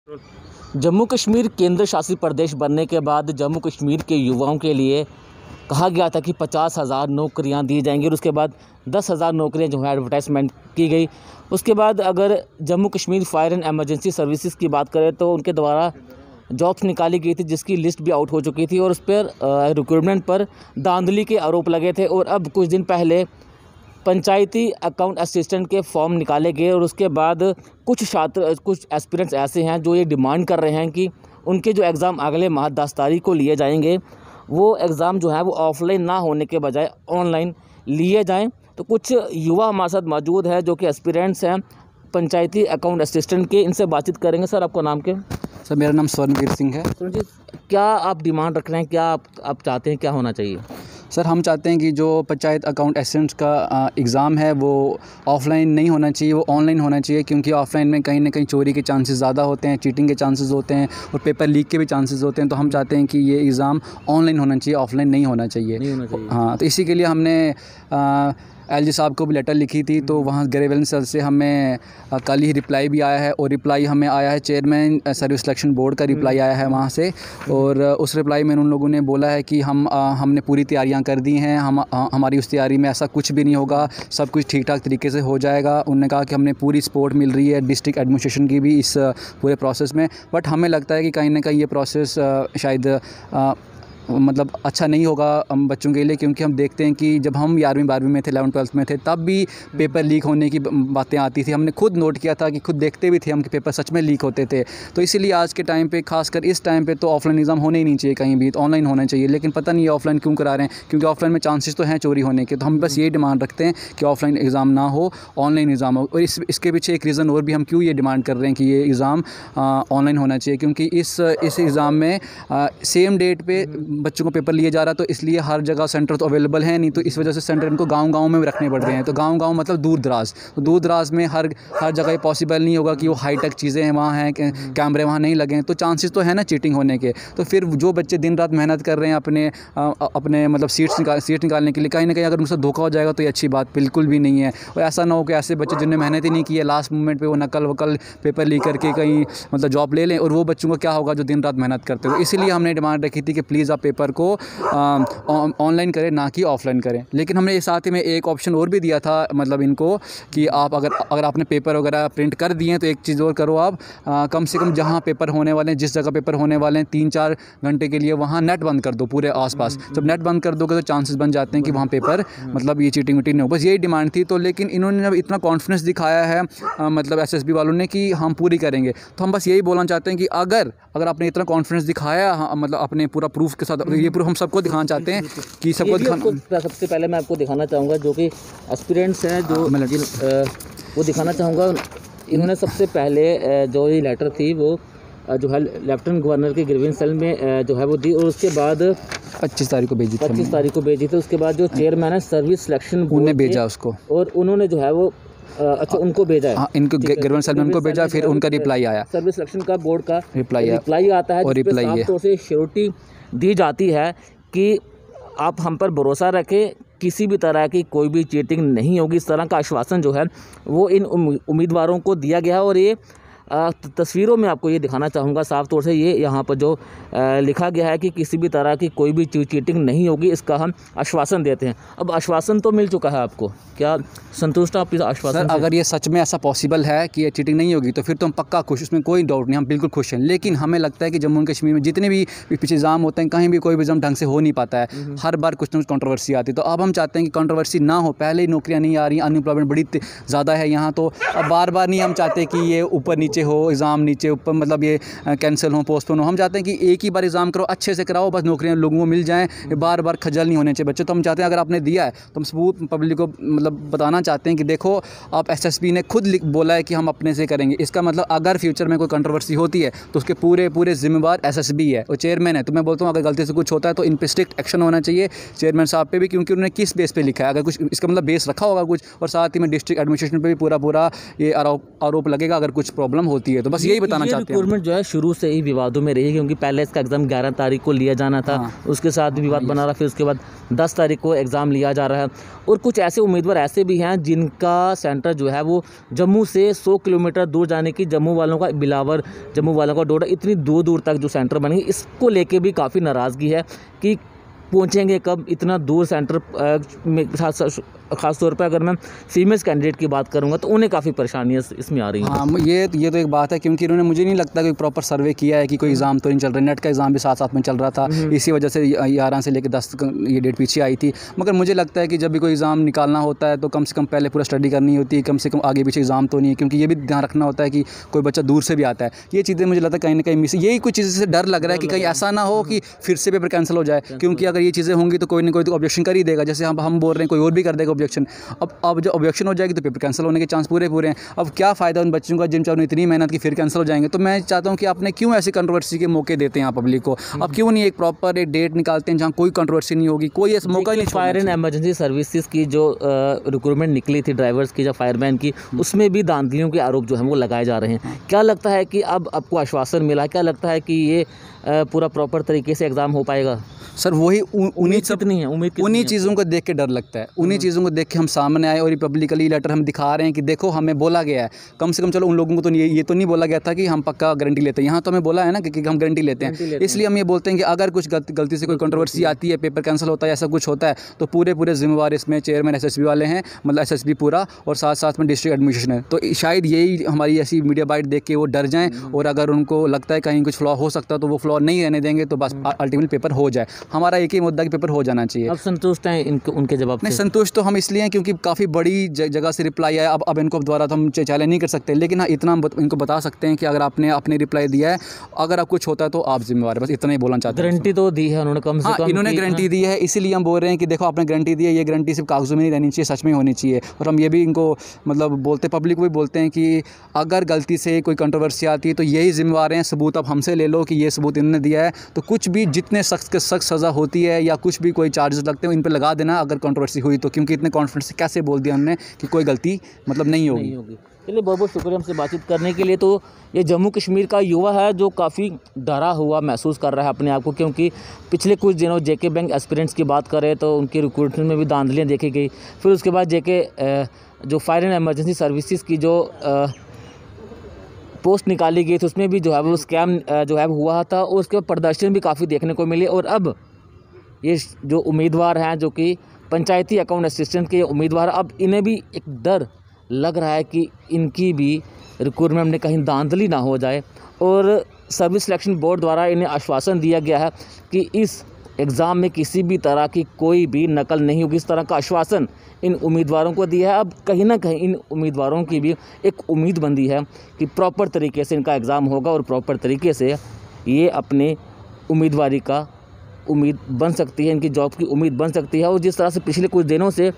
जम्मू कश्मीर केंद्र शासित प्रदेश बनने के बाद जम्मू कश्मीर के युवाओं के लिए कहा गया था कि 50,000 नौकरियां दी जाएंगी और उसके बाद 10,000 नौकरियां जो है एडवर्टाइजमेंट की गई। उसके बाद अगर Jammu Kashmir fire and emergency services की बात करें तो उनके द्वारा जॉब्स निकाली गई थी जिसकी लिस्ट भी आउट हो चुकी थी और उस पर रिक्रूटमेंट पर धांधली के आरोप लगे थे। और अब कुछ दिन पहले पंचायती अकाउंट असिस्टेंट के फॉर्म निकाले गए और उसके बाद कुछ एस्पिरेंट्स ऐसे हैं जो ये डिमांड कर रहे हैं कि उनके जो एग्ज़ाम अगले माह 10 तारीख को लिए जाएंगे वो एग्ज़ाम जो है वो ऑफलाइन ना होने के बजाय ऑनलाइन लिए जाएं। तो कुछ युवा हमारे साथ मौजूद है जो कि एस्पिरेंट्स हैं पंचायती अकाउंट असिस्टेंट के, इनसे बातचीत करेंगे। सर, आपका नाम क्या? सर, मेरा नाम स्वर्णवीर सिंह है। स्वर्ण जी, क्या आप डिमांड रख रहे हैं, क्या आप चाहते हैं, क्या होना चाहिए? सर, हम चाहते हैं कि जो पंचायत अकाउंट असिस्टेंट का एग्ज़ाम है वो ऑफ़लाइन नहीं होना चाहिए, वो ऑनलाइन होना चाहिए, क्योंकि ऑफ़लाइन में कहीं ना कहीं चोरी के चांसेस ज़्यादा होते हैं, चीटिंग के चांसेस होते हैं और पेपर लीक के भी चांसेस होते हैं। तो हम चाहते हैं कि ये एग्ज़ाम ऑनलाइन होना चाहिए, ऑफ़लाइन नहीं होना चाहिए। हाँ, तो इसी के लिए हमने एलजी साहब को भी लेटर लिखी थी, तो वहाँ ग्रेवेलेंस सेल से हमें कल ही रिप्लाई भी आया है और रिप्लाई हमें आया है चेयरमैन सर्विस सिलेक्शन बोर्ड का रिप्लाई आया है वहाँ से। और उस रिप्लाई में उन लोगों ने बोला है कि हमने पूरी तैयारियां कर दी हैं, हमारी उस तैयारी में ऐसा कुछ भी नहीं होगा, सब कुछ ठीक ठाक तरीके से हो जाएगा। उन्होंने कहा कि हमने पूरी सपोर्ट मिल रही है डिस्ट्रिक्ट एडमिनिस्ट्रेशन की भी इस पूरे प्रोसेस में। बट हमें लगता है कि कहीं ना कहीं ये प्रोसेस शायद मतलब अच्छा नहीं होगा हम बच्चों के लिए, क्योंकि हम देखते हैं कि जब हम 11वीं 12वीं में थे, 11th 12th में थे, तब भी पेपर लीक होने की बातें आती थी। हमने खुद नोट किया था कि खुद देखते भी थे हम कि पेपर सच में लीक होते थे। तो इसीलिए आज के टाइम पे, खासकर इस टाइम पे, तो ऑफलाइन एग्ज़ाम होने ही नहीं चाहिए कहीं भी, तो ऑनलाइन होना चाहिए। लेकिन पता नहीं ये ऑफलाइन क्यों करा रहे हैं, क्योंकि ऑफलाइन में चांसेस तो हैं चोरी होने के। तो हम बस ये डिमांड रखते हैं कि ऑफलाइन एग्ज़ाम ना हो, ऑनलाइन एग्ज़ाम हो। और इसके पीछे एक रीज़न और भी, हम क्यों ये डिमांड कर रहे हैं कि ये एग्ज़ाम ऑनलाइन होना चाहिए, क्योंकि इस एग्ज़ाम में सेम डेट पे बच्चों को पेपर लिए जा रहा, तो इसलिए हर जगह सेंटर तो अवेलेबल है नहीं, तो इस वजह से सेंटर इनको गांव-गांव में रखने पड़ रहे हैं। तो गांव-गांव मतलब दूर दराज, तो दूर दराज में हर जगह ये पॉसिबल नहीं होगा कि वो हाईटेक चीज़ें हैं वहाँ हैं, कैमरे वहाँ नहीं लगे हैं, तो चांसेस तो है ना चीटिंग होने के। तो फिर जो बच्चे दिन रात मेहनत कर रहे हैं अपने मतलब सीट निकालने के लिए, कहीं ना कहीं अगर उनसे धोखा हो जाएगा तो ये अच्छी बात बिल्कुल भी नहीं है। और ऐसा ना हो कि ऐसे बच्चे जिन्होंने मेहनत ही नहीं की है, लास्ट मोमेंट पर वो नकल वकल पेपर लीक करके कहीं मतलब जॉब ले लें, और वो बच्चों को क्या होगा जो दिन रात मेहनत करते हो। इसीलिए हमने डिमांड रखी थी कि प्लीज़ आप पेपर को ऑनलाइन करें, ना कि ऑफलाइन करें। लेकिन हमने इस साथ ही में एक ऑप्शन और भी दिया था मतलब इनको, कि आप अगर आपने पेपर वगैरह प्रिंट कर दिए हैं तो एक चीज़ और करो, आप कम से कम जहां पेपर होने वाले हैं, जिस जगह पेपर होने वाले हैं, 3-4 घंटे के लिए वहां नेट बंद कर दो पूरे आसपास। जब नेट बंद कर दोगे तो चांसेस बन जाते हैं कि वहाँ पेपर मतलब ये चीटिंग वीटिंग नहीं हो। बस यही डिमांड थी। तो लेकिन इन्होंने जब इतना कॉन्फिडेंस दिखाया है मतलब SSB वालों ने कि हम पूरी करेंगे, तो हम बस यही बोलना चाहते हैं कि अगर आपने इतना कॉन्फिडेंस दिखाया, मतलब अपने पूरा प्रूफ के साथ, ये प्रूफ हम सबको दिखाना चाहते हैं कि सबको सबसे पहले मैं आपको दिखाना चाहूँगा जो कि एस्पिरेंट्स हैं, जो वो दिखाना चाहूँगा। इन्होंने सबसे पहले जो ये लेटर थी वो जो है लेफ्टिनेंट गवर्नर के ग्रीवेंस सेल में जो है वो दी, और उसके बाद 25 तारीख को भेजी थी। 25 तारीख को भेजी थी। उसके बाद जो चेयरमैन है सर्विस सिलेक्शन बोर्ड ने भेजा उसको, और उन्होंने जो है वो अच्छा उनको भेजा है। हाँ, इनको ग्रीवेंस सेल में उनको भेजा, फिर उनका रिप्लाई आया, सर्विस सिलेक्शन का बोर्ड का रिप्लाई आता है, और रिप्लाई तौर से श्योरिटी दी जाती है कि आप हम पर भरोसा रखें, किसी भी तरह की कोई भी चीटिंग नहीं होगी। इस तरह का आश्वासन जो है वो इन उम्मीदवारों को दिया गया है। और ये तस्वीरों में आपको ये दिखाना चाहूँगा साफ तौर से, ये यहाँ पर जो लिखा गया है कि किसी भी तरह की कोई भी चीटिंग नहीं होगी, इसका हम आश्वासन देते हैं। अब आश्वासन तो मिल चुका है आपको, क्या संतुष्ट आप इस आश्वासन से? अगर ये सच में ऐसा पॉसिबल है कि ये चीटिंग नहीं होगी तो फिर तो हम पक्का खुश, उसमें कोई डाउट नहीं, हम बिल्कुल खुश हैं। लेकिन हमें लगता है कि जम्मू कश्मीर में जितने भी पीछे एग्ज़ाम होते हैं, कहीं भी कोई भी एग्ज़ाम ढंग से हो नहीं पाता है, हर बार कुछ ना कुछ कंट्रोवर्सी आती है। तो अब हम चाहते हैं कि कंट्रोवर्सी ना हो, पहले ही नौकरियाँ नहीं आ रही, अनएम्प्लॉयमेंट बड़ी ज़्यादा है यहाँ, तो अब बार बार नहीं हम चाहते कि ये ऊपर नीचे हो, एग्ज़ाम नीचे ऊपर मतलब ये कैंसिल हो, पोस्टपोन हो। हम चाहते हैं कि एक ही बार एग्ज़ाम करो, अच्छे से कराओ, बस नौकरियाँ लोगों को मिल जाएँ, बार बार खजल नहीं होने चाहिए बच्चे। तो हम चाहते हैं अगर आपने दिया है तो हम सबूत पब्लिक को मतलब बताना चाहते हैं कि देखो आप SSB ने खुद बोला है कि हम अपने से करेंगे। इसका मतलब अगर फ्यूचर में कोई कंट्रोवर्सी होती है तो उसके पूरे जिम्मेवार SSB है और चेयरमैन है। तो मैं बोलता हूँ अगर गलती से कुछ होता है तो इन पर स्ट्रिक्ट एक्शन होना चाहिए चेयरमैन साहब पे भी, क्योंकि उन्होंने किस बेस पे लिखा है, अगर कुछ इसका मतलब बेस रखा होगा कुछ, और साथ ही में डिस्ट्रिक्ट एडमिनिस्ट्रेशन पे भी पूरा ये आरोप लगेगा अगर कुछ प्रॉब्लम होती है। तो बस यही बताना चाहते हैं। रिक्रूटमेंट जो है शुरू से ही विवादों में रही है, क्योंकि पहले इसका एग्ज़ाम 11 तारीख को लिया जाना था, उसके साथ भी विवाद बना रहा, फिर उसके बाद 10 तारीख को एग्ज़ाम लिया जा रहा है। और कुछ ऐसे उम्मीदवार ऐसे भी हैं जिनका सेंटर जो है वो जम्मू से 100 किलोमीटर दूर जाने की, जम्मू वालों का बिलावर, जम्मू वालों का डोडा, इतनी दूर दूर तक जो सेंटर बनेंगे, इसको लेके भी काफ़ी नाराज़गी है कि पहुंचेंगे कब इतना दूर सेंटर में। ख़ास तौर पर अगर मैं फीमेल कैंडिडेट की बात करूंगा तो उन्हें काफ़ी परेशानियां इसमें आ रही हैं। हाँ, ये तो एक बात है, क्योंकि इन्होंने, मुझे नहीं लगता कि प्रॉपर सर्वे किया है कि कोई एग्ज़ाम तो नहीं चल रहा। नेट का एग्ज़ाम भी साथ साथ में चल रहा था, इसी वजह से 11 से लेकर 10 ये डेट पीछे आई थी। मगर मुझे लगता है कि जब भी कोई एग्ज़ाम निकालना होता है तो कम से कम पहले पूरा स्टडी करनी होती है, कम से कम आगे पीछे एग्ज़ाम तो नहीं है, क्योंकि ये भी ध्यान रखना होता है कि कोई बच्चा दूर से भी आता है। ये चीज़ें मुझे लगता है कहीं ना कहीं मिस, यही कुछ चीज़ें से डर लग रहा है कि कहीं ऐसा ना हो कि फिर से पेपर कैंसिल हो जाए, क्योंकि अगर ये चीज़ें होंगी तो कोई ना कोई तो ऑब्जेक्शन कर ही देगा। जैसे हम बोल रहे हैं, कोई और भी कर देगा ऑब्जेक्शन। अब जब ऑब्जेक्शन हो जाएगी तो पेपर कैंसिल होने के चांस पूरे हैं। अब क्या फ़ायदा उन बच्चों का जिन चारों इतनी मेहनत की फिर कैंसिल हो जाएंगे। तो मैं चाहता हूँ कि आपने क्यों ऐसी कंट्रोवर्सी के मौके देते हैं आप पब्लिक को, अब क्यों नहीं एक प्रॉपर एक डेट निकालते हैं जहाँ कोई कंट्रोवर्सी नहीं होगी, कोई ऐसा मौका नहीं। फायर एंड एमरजेंसी सर्विसेज की जो रिक्रूटमेंट निकली थी ड्राइवर्स की या फायरमैन की, उसमें भी धांधलियों के आरोप जो है वो लगाए जा रहे हैं। क्या लगता है कि अब आपको आश्वासन मिला, क्या लगता है कि ये पूरा प्रॉपर तरीके से एग्ज़ाम हो पाएगा? सर वही उन्हीं चीज़ों को देख के डर लगता है, उन्हीं चीज़ों को देख के हम सामने आए और पब्लिकली लेटर हम दिखा रहे हैं कि देखो हमें बोला गया है। कम से कम चलो उन लोगों को तो ये तो नहीं बोला गया था कि हम पक्का गारंटी लेते हैं, यहाँ तो हमें बोला है ना कि हम गारंटी लेते हैं। इसलिए हम ये बोलते हैं कि अगर कुछ गलती से कोई कंट्रोवर्सी आती है, पेपर कैंसिल होता है, ऐसा कुछ होता है, तो पूरे जिम्मेवार इसमें चेयरमैन SSB वाले हैं, मतलब SSB पूरा, और साथ साथ में डिस्ट्रिक्ट एडमिनिस्ट्रेशन है। तो शायद यही हमारी ऐसी मीडिया बाइट देख के वो डर जाएँ, और अगर उनको लगता है कहीं कुछ फ्लॉ हो सकता है तो वो फ्लॉ नहीं रहने देंगे, तो बस अल्टीमेट पेपर हो जाए। हमारा एक ही मुद्दा पेपर हो जाना चाहिए। अब संतुष्ट हैं उनके जवाब नहीं, संतुष्ट तो हम इसलिए हैं क्योंकि काफ़ी बड़ी जगह से रिप्लाई आया। अब इनको द्वारा तो हम चैलेंज नहीं कर सकते, लेकिन हाँ इतना हम इनको बता सकते हैं कि अगर आपने अपने रिप्लाई दिया है, अगर आप कुछ होता है तो आप जिम्मेवार है, बस इतना ही बोलना चाहते हैं। गारंटी तो दी है उन्होंने, कम से कम इन्होंने गारंटी दी है, इसीलिए हम बोल रहे हैं कि देखो आपने गारंटी दी है, ये गारंटी सिर्फ कागजों में नहीं रहनी चाहिए, सच में होनी चाहिए। और हम ये भी इनको मतलब बोलते, पब्लिक को भी बोलते हैं कि अगर गलती से कोई कंट्रोवर्सी आती है तो यही जिम्मेवार हैं, सबूत अब हमसे ले लो कि ये सबूत इन्होंने दिया है। तो कुछ भी जितने सख्त से सख्त सज़ा होती है या कुछ भी कोई चार्जेस लगते हैं इन पर लगा देना अगर कंट्रोवर्सी हुई तो, क्योंकि इतने कॉन्फिडेंस से कैसे बोल दिया हमने कि कोई गलती मतलब नहीं होगी। चलिए, बहुत बहुत शुक्रिया हमसे बातचीत करने के लिए। तो ये जम्मू कश्मीर का युवा है जो काफ़ी डरा हुआ महसूस कर रहा है अपने आप को, क्योंकि पिछले कुछ दिनों JK बैंक एस्पिरेंट्स की बात करें तो उनकी रिक्रूटमेंट में भी धांधलियाँ देखी गई। फिर उसके बाद JK जो फायर एंड एमरजेंसी सर्विसेज की जो पोस्ट निकाली गई थी उसमें भी जो है वो स्कैम जो है हुआ था, और उसके प्रदर्शन भी काफ़ी देखने को मिले। और अब ये जो उम्मीदवार हैं जो कि पंचायती अकाउंट असिस्टेंट के उम्मीदवार, अब इन्हें भी एक डर लग रहा है कि इनकी भी रिक्रूटमेंट में कहीं धांधली ना हो जाए। और सर्विस सिलेक्शन बोर्ड द्वारा इन्हें आश्वासन दिया गया है कि इस एग्ज़ाम में किसी भी तरह की कोई भी नकल नहीं होगी, इस तरह का आश्वासन इन उम्मीदवारों को दिया है। अब कहीं ना कहीं इन उम्मीदवारों की भी एक उम्मीद बंदी है कि प्रॉपर तरीके से इनका एग्ज़ाम होगा और प्रॉपर तरीके से ये अपने उम्मीदवारी का उम्मीद बन सकती है, इनकी जॉब की उम्मीद बन सकती है। और जिस तरह से पिछले कुछ दिनों से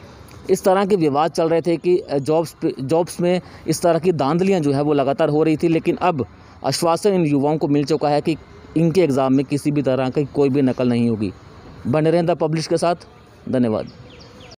इस तरह के विवाद चल रहे थे कि जॉब्स में इस तरह की धांधलियाँ जो है वो लगातार हो रही थी, लेकिन अब आश्वासन इन युवाओं को मिल चुका है कि इनके एग्ज़ाम में किसी भी तरह की कोई भी नकल नहीं होगी। बने रहें द पब्लिश के साथ। धन्यवाद।